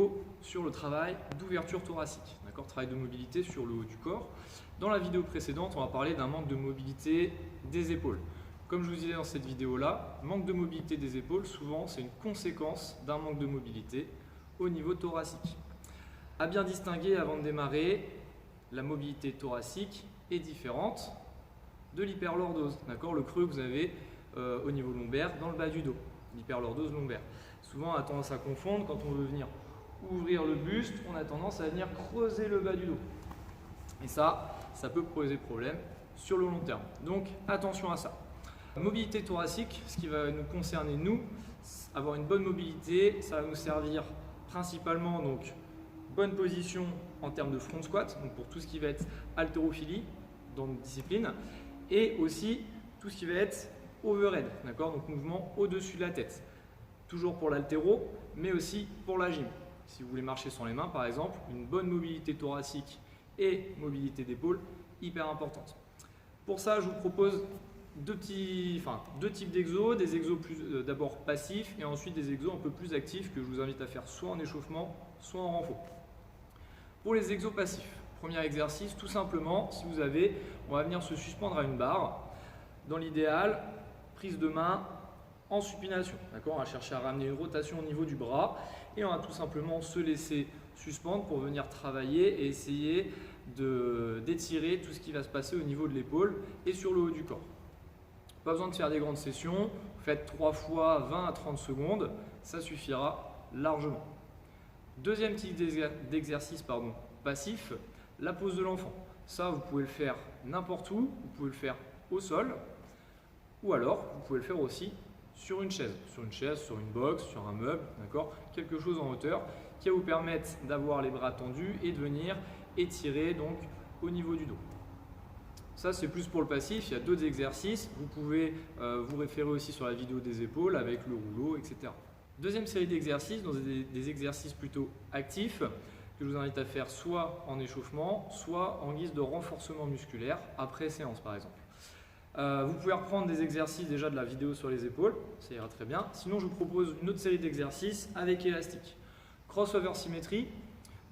vidéo sur le travail d'ouverture thoracique, d'accord, travail de mobilité sur le haut du corps. Dans la vidéo précédente, on va parler d'un manque de mobilité des épaules. Comme je vous disais dans cette vidéo-là, manque de mobilité des épaules, souvent c'est une conséquence d'un manque de mobilité au niveau thoracique. À bien distinguer avant de démarrer, la mobilité thoracique est différente de l'hyperlordose, d'accord, le creux que vous avez au niveau lombaire dans le bas du dos, l'hyperlordose lombaire. Souvent on a tendance à confondre, quand on veut venir ouvrir le buste, on a tendance à venir creuser le bas du dos. Et ça peut poser problème sur le long terme. Donc attention à ça. Mobilité thoracique, ce qui va nous concerner nous, avoir une bonne mobilité, ça va nous servir principalement donc bonne position en termes de front squat, donc pour tout ce qui va être haltérophilie dans notre discipline, et aussi tout ce qui va être overhead, d'accord, donc mouvement au-dessus de la tête. Toujours pour l'haltéro, mais aussi pour la gym. Si vous voulez marcher sans les mains, par exemple, une bonne mobilité thoracique et mobilité d'épaule, hyper importante. Pour ça, je vous propose deux types d'exos, des exos d'abord passifs et ensuite des exos un peu plus actifs que je vous invite à faire soit en échauffement, soit en renfort. Pour les exos passifs, premier exercice, tout simplement, si vous avez, on va venir se suspendre à une barre. Dans l'idéal, prise de main en supination, d'accord, on va chercher à ramener une rotation au niveau du bras et on va tout simplement se laisser suspendre pour venir travailler et essayer d'étirer tout ce qui va se passer au niveau de l'épaule et sur le haut du corps. Pas besoin de faire des grandes sessions, faites 3 fois 20 à 30 secondes, ça suffira largement. Deuxième type d'exercice passif, la pose de l'enfant. Ça, vous pouvez le faire n'importe où, vous pouvez le faire au sol ou alors vous pouvez le faire aussi sur une chaise, sur une box, sur un meuble, d'accord, quelque chose en hauteur qui va vous permettre d'avoir les bras tendus et de venir étirer donc au niveau du dos. Ça, c'est plus pour le passif. Il y a d'autres exercices. Vous pouvez vous référer aussi sur la vidéo des épaules avec le rouleau, etc. Deuxième série d'exercices, dans des exercices plutôt actifs que je vous invite à faire soit en échauffement, soit en guise de renforcement musculaire après séance par exemple. Vous pouvez reprendre des exercices déjà de la vidéo sur les épaules, ça ira très bien. Sinon, je vous propose une autre série d'exercices avec élastique. Crossover symétrie.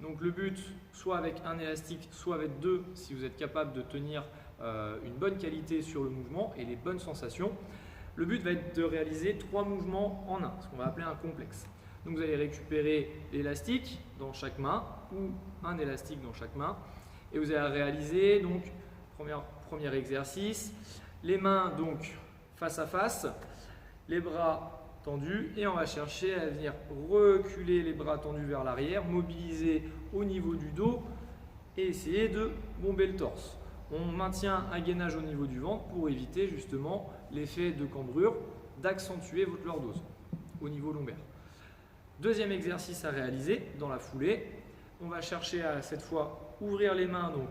Donc le but, soit avec un élastique, soit avec deux, si vous êtes capable de tenir une bonne qualité sur le mouvement et les bonnes sensations. Le but va être de réaliser 3 mouvements en un, ce qu'on va appeler un complexe. Donc vous allez récupérer l'élastique dans chaque main ou un élastique dans chaque main et vous allez réaliser donc premier exercice, les mains donc face à face, les bras tendus et on va chercher à venir reculer les bras tendus vers l'arrière, mobiliser au niveau du dos et essayer de bomber le torse. On maintient un gainage au niveau du ventre pour éviter justement l'effet de cambrure, d'accentuer votre lordose au niveau lombaire. Deuxième exercice à réaliser dans la foulée, on va chercher à cette fois ouvrir les mains donc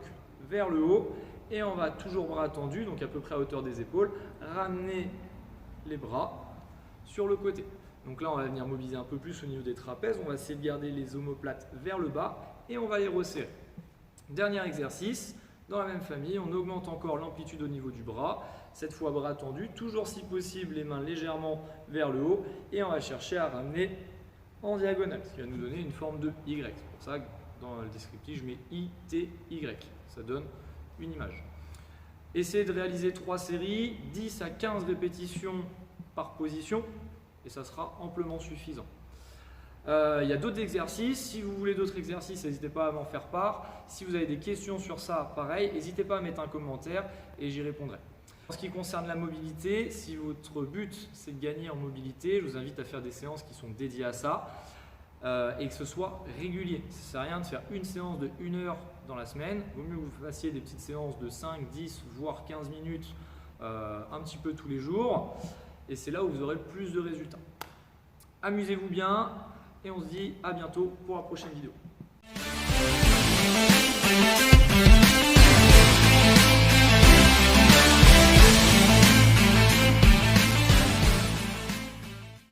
vers le haut et on va toujours bras tendus, donc à peu près à hauteur des épaules, ramener les bras sur le côté. Donc là, on va venir mobiliser un peu plus au niveau des trapèzes, on va essayer de garder les omoplates vers le bas et on va les resserrer. Dernier exercice, dans la même famille, on augmente encore l'amplitude au niveau du bras, cette fois bras tendus, toujours si possible les mains légèrement vers le haut et on va chercher à ramener en diagonale, ce qui va nous donner une forme de Y. C'est pour ça que dans le descriptif, je mets ITY, ça donne une image. Essayez de réaliser 3 séries, 10 à 15 répétitions par position et ça sera amplement suffisant. Il y a d'autres exercices. Si vous voulez d'autres exercices, n'hésitez pas à m'en faire part. Si vous avez des questions sur ça, pareil, n'hésitez pas à mettre un commentaire et j'y répondrai. En ce qui concerne la mobilité, si votre but c'est de gagner en mobilité, je vous invite à faire des séances qui sont dédiées à ça et que ce soit régulier. Ça ne sert à rien de faire une séance de 1 heure dans la semaine. Il vaut mieux que vous fassiez des petites séances de 5, 10, voire 15 minutes un petit peu tous les jours et c'est là où vous aurez le plus de résultats. Amusez-vous bien. Et on se dit à bientôt pour la prochaine vidéo.